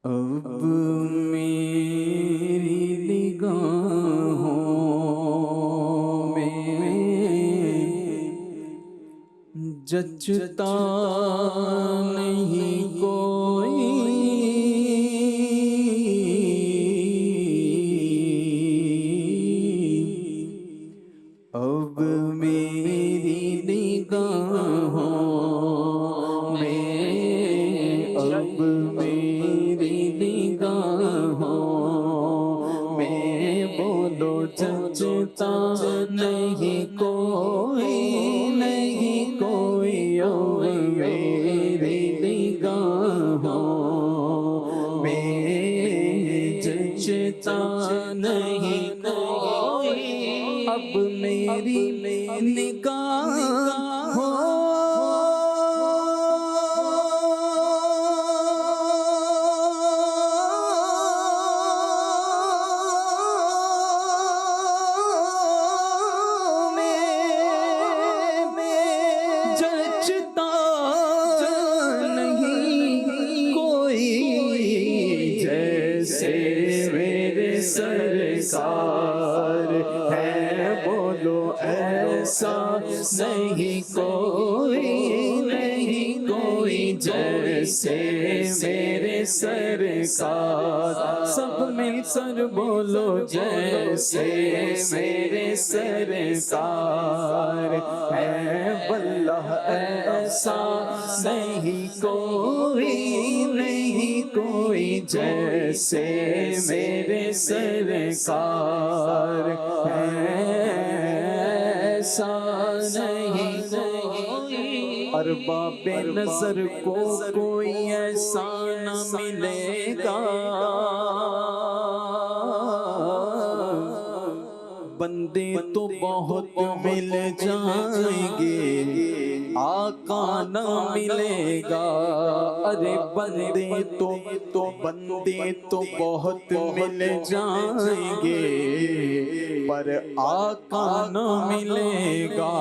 اب میری نگاہوں میں جچتا نہیں کوئی، اب میری نگاہوں میں، اب میری نگاہوں میں بولو جچتا نہیں کوئی، نہیں کوئی، اب میری نگاہوں میں جچتا نہیں کوئی، اب میری نگاہوں جچتا نہیں کوئی، جیسے میرے سرکار ہے، بولو ایسا نہیں کوئی، نہیں کوئی، جیسے میرے سرکار، سب مل کر بولو جیسے میرے سرکار ہے، واللہ ایسا نہیں کوئی، نہیں کوئی، جیسے میرے سرکار ہے، ایسا نہیں کوئی، ارباب نظر کو کوئی ایسا نہ ملے گا، بندے تو بہت مل جائیں گے، آقا نہ ملے گا، ارے بندے تو بہت مل جائیں گے، پر آقا نہ ملے گا،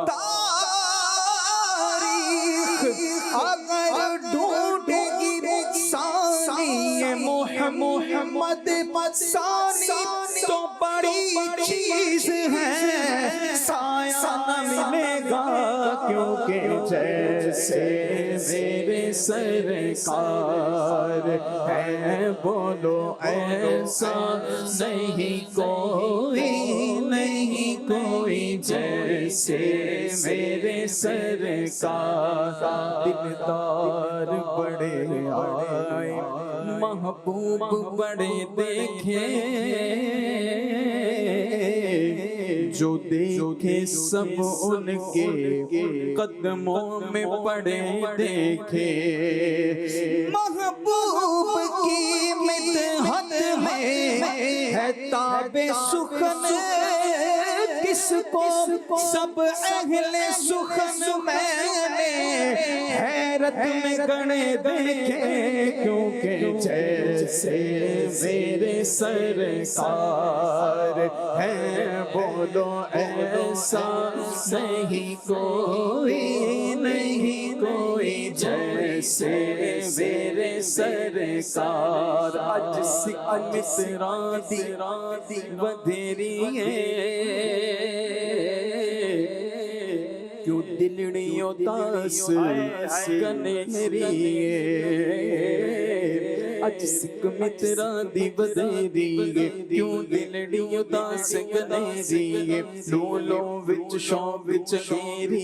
تاریخ اگر ڈھونڈے گی ثانی محمد ثانی تو بڑی چیز ہے، سایہ نہ ملے گا، کیونکہ جیسے میرے سرکار ہے، بولو ایسا نہیں کوئی، نہیں کوئی، جیسے میرے سرکار، دلدار بڑے آئے، محبوب بڑے دیکھے، جو دیکھے سب ان کے قدموں میں پڑے دیکھے، محبوب کی مدحت میں ہے تاب سخن کس کو، سب اہل سخن میں نے حیرت میں گنے دیکھے، کیونکہ جیسے میرے سرکار ہے، بولو ایسا نہیں کوئی، نہیں کوئی، جیسے میرے سرکار، اج سکھ مصراں دی ودھیری ہے، کیوں دلڑیوں داس کنیری اج سکھ متراں دی ودھیری کیوں دلڑیوں داس کنیری لولو وچ شوق وچ میری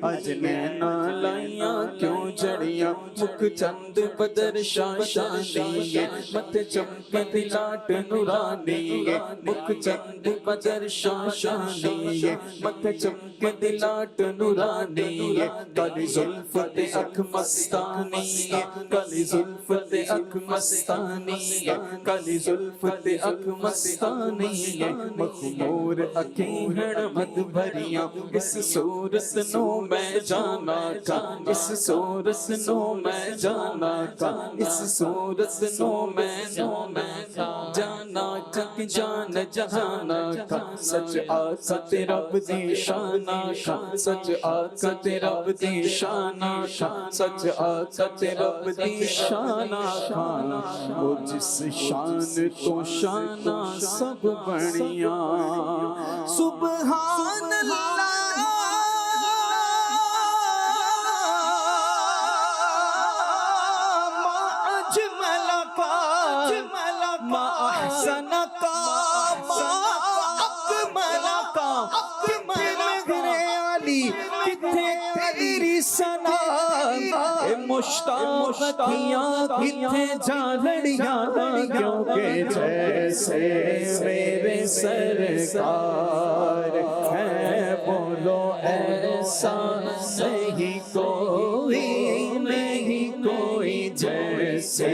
اج نینا لائیاں کیوں جڑیاں مکھ چند بدر شاشانی مت چمک دلاٹ نورانی مکھ چند بدر شاشانی مت چمک دلاٹ نورانی کالی زلف تے اکھ مستانی کالی زلف تے اکھ مستانی کالی زلف تے اکھ مستانی مخمور اکھیں ہن مد بھریاں اس صورت نو میں جانا کا اس صورت نو میں جانا کا اس صورت نو میں جانا کا جان جہانا کا سچ آقا تیرا بدی شانہ کا سچ آقا تیرا بدی شانہ کا سچ آقا تیرا بدی شانہ کا وہ جس شان تو شانہ سب بڑیاں سبحان اللہ ما اجمل کا ما احسن کا ما اکمل کا کتنے مہرے علی کتنے تیری ثنا مشتاق کیاں کتنے جانڑیاں کیونکہ جیسے میرے سرکار ہے بولو ایسا نہیں کوئی جیسے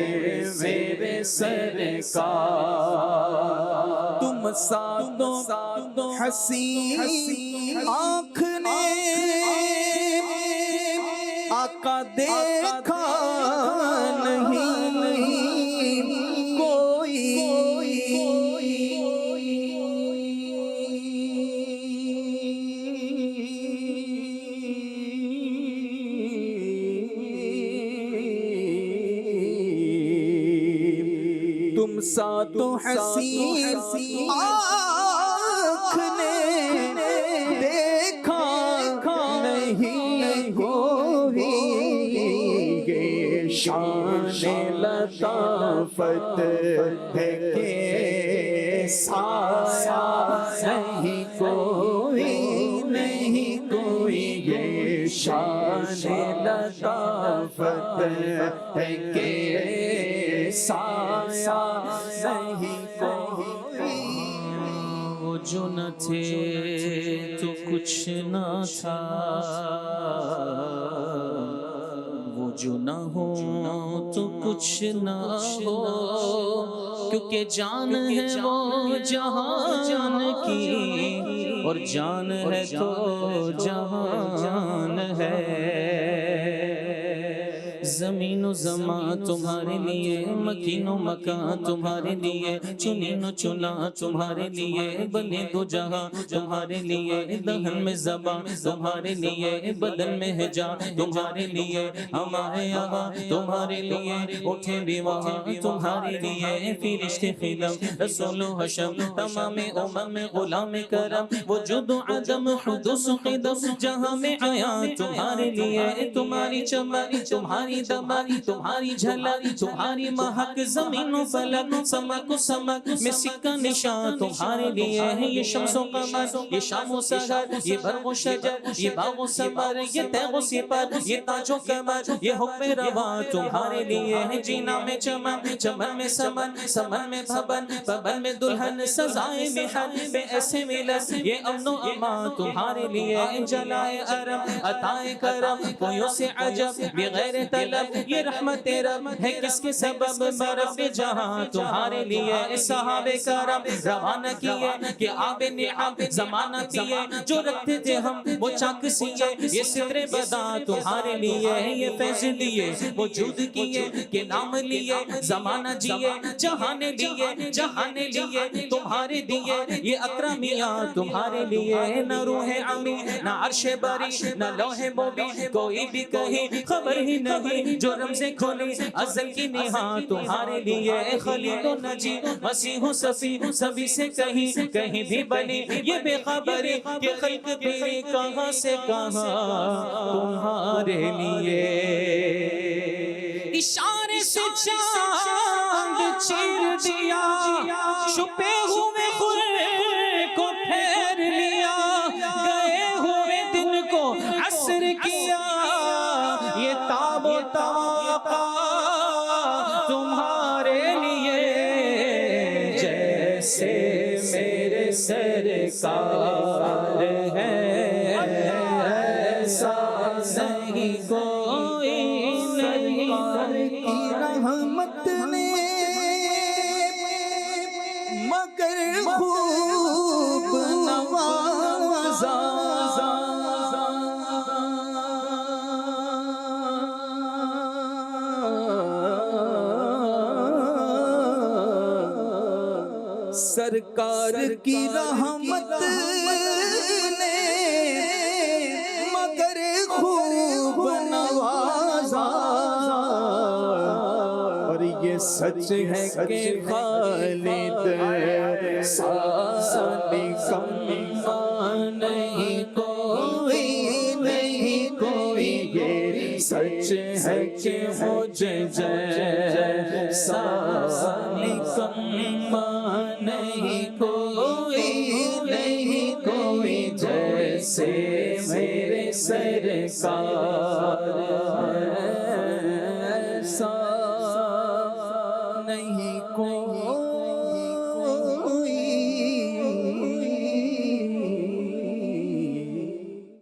میرے سرکار تم ساتوں حسین آنکھ نے آقا دیکھا نہیں کوئی تم ساتوں حسین آنکھ نے دیکھا نہیں کوئی شان لطافت ہے کہ سایہ نہیں کوئی یہ شان لطافت ہے کہ سایہ نہیں کوئی وہ جو نہ تھے تو کچھ نہ تھا وہ جو نہ ہو تو کچھ نہ ہو کیونکہ جان ہے وہ جہان کی اور جان ہے تو جہان ہے زمین و زمان تمہارے لیے مکین و مکان تمہارے لیے چنین و چنا تمہارے لیے بنے دو جہاں تمہارے لیے دہن میں زبان تمہارے لیے بدن میں حجا تمہارے لیے ہمارے یہاں تمہارے لیے اٹھے بھی وہاں تمہارے لیے فرشتے خلم رسول و حشم تمام امم غلام کرم وجود و عدم حدوث و قدم جہاں میں آیا تمہارے لیے تمہاری چمک تمہاری دماغی تمہاری جھلک تمہاری مہک زمین و فلک سمک و سمک میں سکہ نشان تمہارے لیے ہے یہ شمس و قمر یہ شام و سحر یہ برق و شجر یہ باغ و ثمر یہ تیغ و سپر یہ تاج و کمر یہ حکم روا تمہارے لیے ہے جینا میں چمن چمن میں سمن سمن میں بھبن بھبن میں دلہن سزائے محن بے ایسے ملت یہ امن و امان تمہارے لیے جلائے عرم عطائے کرم کوئیوں سے عجب بغیر طلب یہ رحمت رب ہے کس کے سبب برف جہاں تمہارے لیے صحابہ کرام روانہ کیے کہ آب نعم زمانہ پیے جو رکھتے تھے ہم وہ چاک سیے یہ ستر بدا تمہارے لیے یہ فیض لیے وجود کیے کہ نام لیے زمانہ جیے جہانے لیے تمہارے دیے یہ اکرمیاں تمہارے لیے نہ روح عمی نہ عرش بری نہ لوح موبی کوئی بھی کہیں خبر ہی نہیں جو رمزیں کھولی ازل کی نہاں تمہارے لیے خلیل و نجی مسیح و صفی سبھی سے کہیں بھی بنی یہ بے خبری کہ خلق پیری کہاں سے کہاں تمہارے لیے اشارے سے چاند چیر دیا چھپے ہوئے خور کو پھیر لیا گئے ہوئے دن کو عصر کیا یہ تاب و طاقہ تمہارے لیے جیسے میرے سرکار ہے ایسا نہیں کوئی کی رحمت نے مگر خوب نوازا سرکار کی رحمت نے مگر خوب نوازا، اور یہ سچ ہے کہ خالد ثانی کما نہیں کوئی، نہیں کوئی، یہ سچ ہے کہ مجھے جیسا نکما نہیں کوئی، نہیں کوئی جیسے میرے سرکار